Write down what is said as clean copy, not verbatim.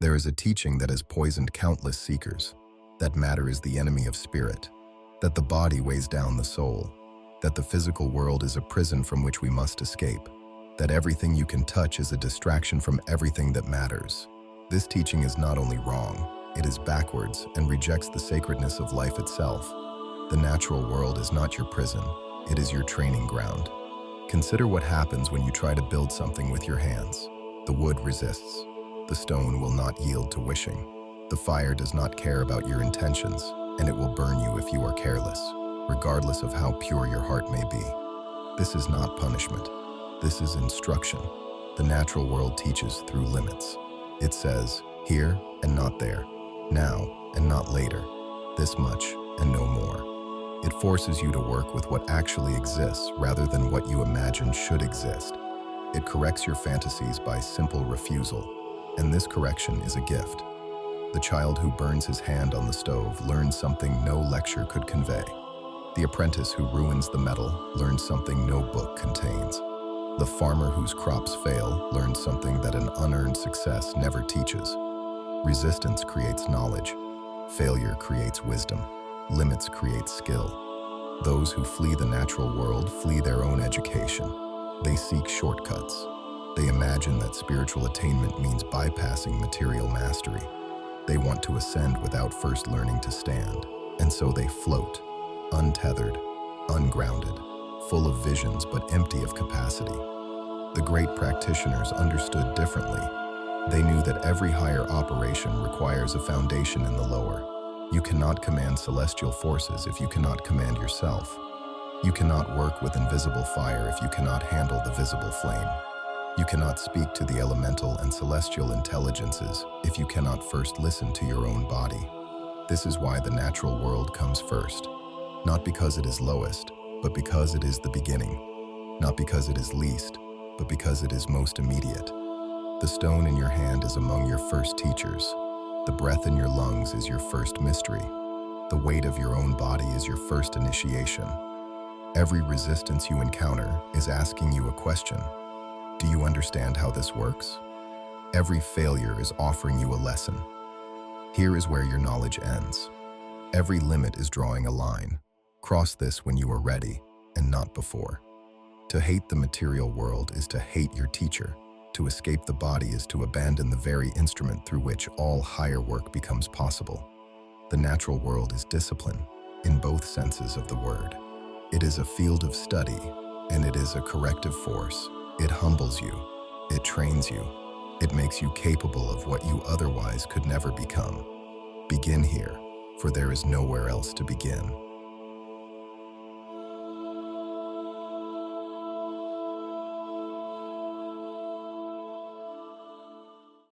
There is a teaching that has poisoned countless seekers, that matter is the enemy of spirit, that the body weighs down the soul, that the physical world is a prison from which we must escape, that everything you can touch is a distraction from everything that matters. This teaching is not only wrong, it is backwards and rejects the sacredness of life itself. The natural world is not your prison, it is your training ground. Consider what happens when you try to build something with your hands. The wood resists. The stone will not yield to wishing. The fire does not care about your intentions, and it will burn you if you are careless, regardless of how pure your heart may be. This is not punishment. This is instruction. The natural world teaches through limits. It says, here and not there, now and not later, this much and no more. It forces you to work with what actually exists rather than what you imagine should exist. It corrects your fantasies by simple refusal, and this correction is a gift. The child who burns his hand on the stove learns something no lecture could convey. The apprentice who ruins the metal learns something no book contains. The farmer whose crops fail learns something that an unearned success never teaches. Resistance creates knowledge. Failure creates wisdom. Limits create skill. Those who flee the natural world flee their own education. They seek shortcuts. They imagine that spiritual attainment means bypassing material mastery. They want to ascend without first learning to stand. And so they float, untethered, ungrounded, full of visions but empty of capacity. The great practitioners understood differently. They knew that every higher operation requires a foundation in the lower. You cannot command celestial forces if you cannot command yourself. You cannot work with invisible fire if you cannot handle the visible flame. You cannot speak to the elemental and celestial intelligences if you cannot first listen to your own body. This is why the natural world comes first. Not because it is lowest, but because it is the beginning. Not because it is least, but because it is most immediate. The stone in your hand is among your first teachers. The breath in your lungs is your first mystery. The weight of your own body is your first initiation. Every resistance you encounter is asking you a question. Do you understand how this works? Every failure is offering you a lesson. Here is where your knowledge ends. Every limit is drawing a line. Cross this when you are ready, and not before. To hate the material world is to hate your teacher. To escape the body is to abandon the very instrument through which all higher work becomes possible. The natural world is discipline, in both senses of the word. It is a field of study, and it is a corrective force. It humbles you, it trains you, it makes you capable of what you otherwise could never become. Begin here, for there is nowhere else to begin.